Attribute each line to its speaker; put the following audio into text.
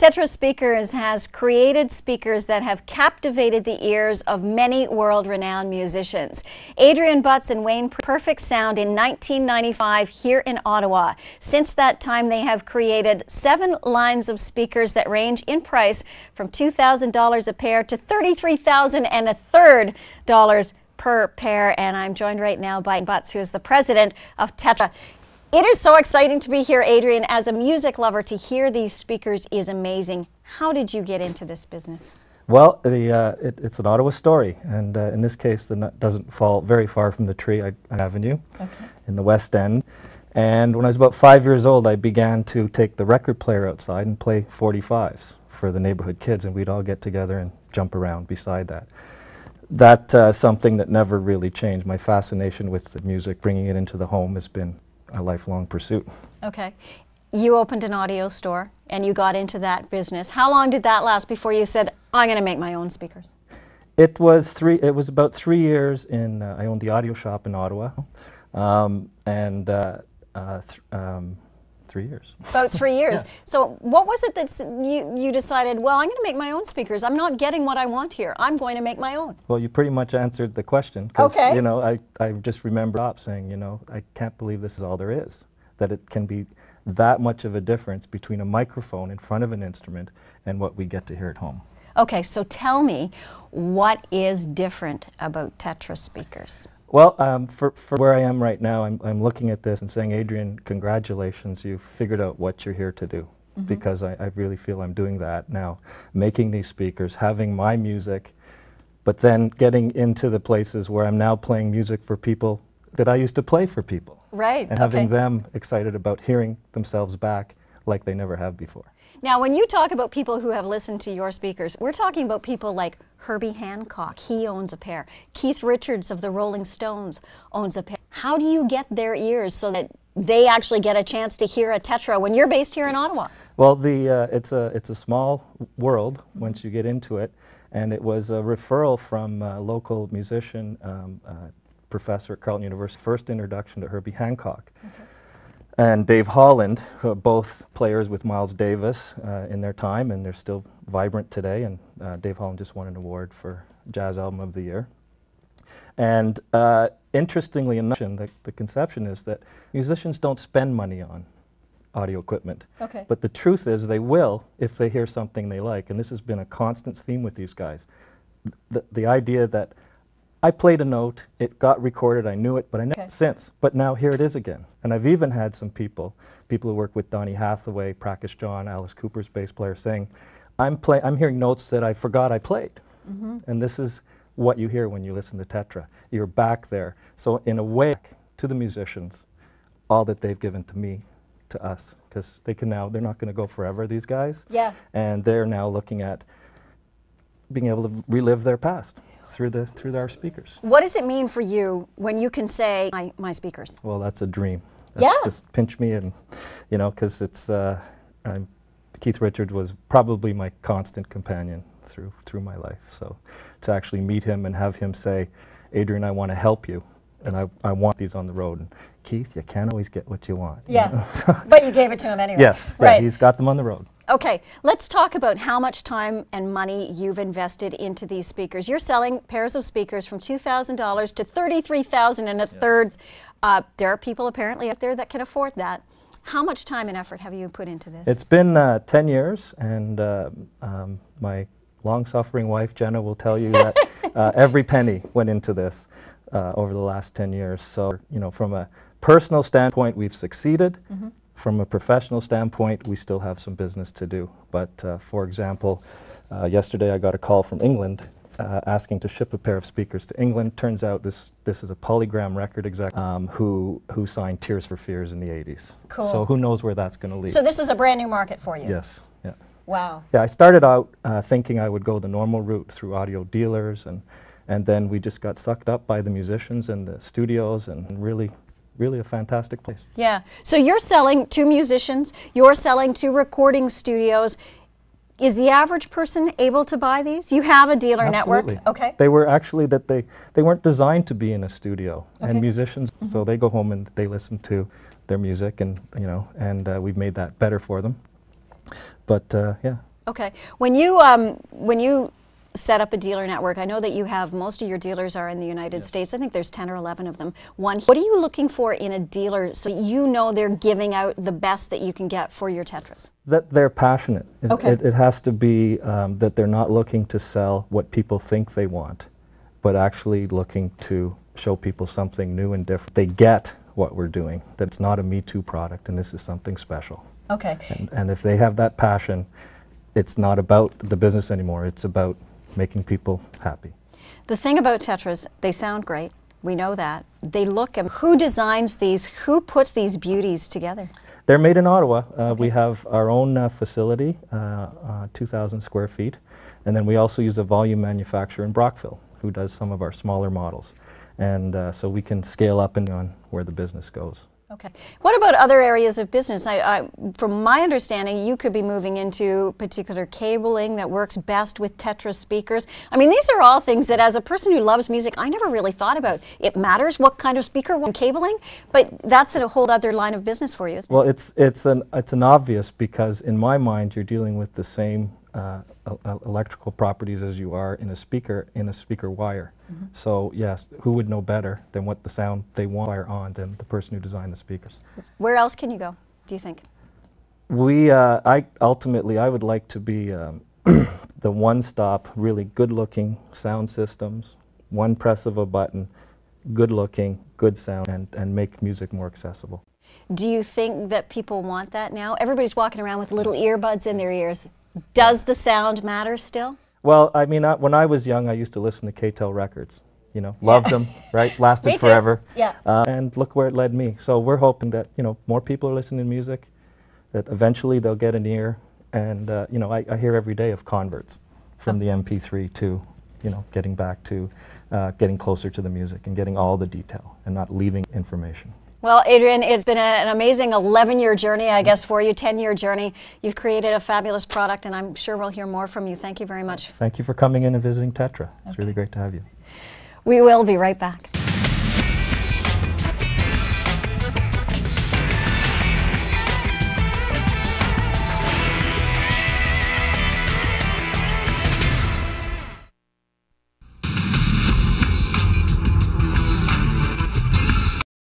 Speaker 1: Tetra Speakers has created speakers that have captivated the ears of many world-renowned musicians. Adrian Butts and Wayne Perfect Sound in 1995 here in Ottawa. Since that time, they have created 7 lines of speakers that range in price from $2,000 a pair to $33,000 and a third dollars per pair. And I'm joined right now by Butts, who is the president of Tetra. It is so exciting to be here, Adrian. As a music lover, to hear these speakers is amazing. How did you get into this business?
Speaker 2: Well, it's an Ottawa story, and in this case, the nut doesn't fall very far from the tree. Avenue in the West End. And when I was about 5 years old, I began to take the record player outside and play 45s for the neighborhood kids, and we'd all get together and jump around beside that. That's something that never really changed. My fascination with the music, bringing it into the home, has been a lifelong pursuit. Okay.
Speaker 1: You opened an audio store and you got into that business. How long did that last before you said, I'm going to make my own speakers?
Speaker 2: It was about 3 years I owned the audio shop in Ottawa, 3 years.
Speaker 1: About 3 years.
Speaker 2: Yeah.
Speaker 1: So what was it that you decided, well, I'm going to make my own speakers. I'm not getting what I want here. I'm going to make my own.
Speaker 2: Well, you pretty much answered the question. Because, you know, I just remember saying, you know, I can't believe this is all there is. That it can be that much of a difference between a microphone in front of an instrument and what we get to hear at home.
Speaker 1: Okay, so tell me, what is different about Tetra speakers?
Speaker 2: Well, for where I am right now, I'm looking at this and saying, Adrian, congratulations, you've figured out what you're here to do. Because I really feel I'm doing that now, making these speakers, having my music, but then getting into the places where I'm now playing music for people that I used to play for people.
Speaker 1: Right.
Speaker 2: And having them excited about hearing themselves back like they never have before.
Speaker 1: Now, when you talk about people who have listened to your speakers, we're talking about people like Herbie Hancock. He owns a pair. Keith Richards of the Rolling Stones owns a pair. How do you get their ears so that they actually get a chance to hear a Tetra when you're based here in Ottawa?
Speaker 2: Well, it's a small world once you get into it, and it was a referral from a local musician, professor at Carleton University, first introduction to Herbie Hancock. And Dave Holland, who are both players with Miles Davis in their time, and they're still vibrant today. And Dave Holland just won an award for Jazz Album of the Year. And interestingly enough, the conception is that musicians don't spend money on audio equipment. But the truth is they will if they hear something they like. And this has been a constant theme with these guys. The idea that I played a note, it got recorded, I knew it, but I never since. But now here it is again. And I've even had some people who work with Donny Hathaway, Prakash John, Alice Cooper's bass player, saying, I'm hearing notes that I forgot I played. And this is what you hear when you listen to Tetra. You're back there. So in a way, to the musicians, all that they've given to me, to us, because they're not going to go forever, these guys.
Speaker 1: Yeah.
Speaker 2: And they're now looking at being able to relive their past through our speakers.
Speaker 1: What does it mean for you when you can say, my speakers?
Speaker 2: Well, that's a dream. Just pinch me, and you know, because it's Keith Richards was probably my constant companion through my life. So to actually meet him and have him say, Adrian, I want to help you, and I want these on the road. And Keith, you can't always get what you want.
Speaker 1: Yeah,
Speaker 2: you know?
Speaker 1: but you gave it to him anyway.
Speaker 2: Yes,
Speaker 1: right.
Speaker 2: Yeah, he's got them on the road.
Speaker 1: Okay, let's talk about how much time and money you've invested into these speakers. You're selling pairs of speakers from $2,000 to $33,000 and a third. There are people apparently out there that can afford that. How much time and effort have you put into this?
Speaker 2: It's been 10 years, and my long-suffering wife, Jenna, will tell you that every penny went into this over the last 10 years. So, you know, from a personal standpoint, we've succeeded. From a professional standpoint, we still have some business to do. But for example, yesterday I got a call from England asking to ship a pair of speakers to England. Turns out this is a Polygram record exec who signed Tears for Fears in the 80s.
Speaker 1: Cool.
Speaker 2: So who knows where that's going to lead.
Speaker 1: So this is a brand new market for you?
Speaker 2: Yes. Yeah.
Speaker 1: Wow. Yeah,
Speaker 2: I started out thinking I would go the normal route through audio dealers, and then we just got sucked up by the musicians and the studios, and really a fantastic place.
Speaker 1: Yeah. So you're selling to musicians, you're selling to recording studios. Is the average person able to buy these? You have a dealer
Speaker 2: Absolutely.
Speaker 1: network. Okay.
Speaker 2: They were actually they weren't designed to be in a studio, and musicians, so they go home and they listen to their music, and you know, and we've made that better for them. But yeah.
Speaker 1: Okay. When you set up a dealer network, I know that you have, most of your dealers are in the United States. I think there's 10 or 11 of them. What are you looking for in a dealer so you know they're giving out the best that you can get for your Tetras?
Speaker 2: That they're passionate.
Speaker 1: Okay.
Speaker 2: It has to be that they're not looking to sell what people think they want, but actually looking to show people something new and different. They get what we're doing, that it's not a Me Too product and this is something special.
Speaker 1: Okay.
Speaker 2: And if they have that passion, it's not about the business anymore, it's about making people happy.
Speaker 1: The thing about Tetras, they sound great. We know that. They look, who designs these? Who puts these beauties together?
Speaker 2: They're made in Ottawa.
Speaker 1: Okay.
Speaker 2: We have our own facility, 2,000 square feet, and then we also use a volume manufacturer in Brockville who does some of our smaller models. And so we can scale up and on where the business goes.
Speaker 1: Okay. What about other areas of business? From my understanding, you could be moving into particular cabling that works best with Tetra speakers. I mean, these are all things that, as a person who loves music, I never really thought about. It matters what kind of speaker, what cabling, but that's a whole other line of business for you, isn't it?
Speaker 2: Well, it's an obvious, because in my mind, you're dealing with the same electrical properties as you are in a speaker wire. Mm-hmm. So yes, who would know better than what the sound they want wire on than the person who designed the speakers?
Speaker 1: Where else can you go, do you think?
Speaker 2: Ultimately, I would like to be the one-stop, really good-looking sound systems, one press of a button, good-looking, good sound, and make music more accessible.
Speaker 1: Do you think that people want that now? Everybody's walking around with little earbuds in their ears. Does the sound matter still?
Speaker 2: Well, I mean, when I was young, I used to listen to K-Tel records. You know, loved them, right? Lasted
Speaker 1: Me too.
Speaker 2: forever.
Speaker 1: Yeah.
Speaker 2: And look where it led me. So we're hoping that, you know, more people are listening to music, that eventually they'll get an ear. And, you know, I hear every day of converts from the MP3 to, you know, getting back to getting closer to the music and getting all the detail and not leaving information.
Speaker 1: Well, Adrian, it's been an amazing 11-year journey, I guess, for you, 10-year journey. You've created a fabulous product, and I'm sure we'll hear more from you. Thank you very much.
Speaker 2: Thank you for coming in and visiting Tetra. It's really great to have you.
Speaker 1: We will be right back.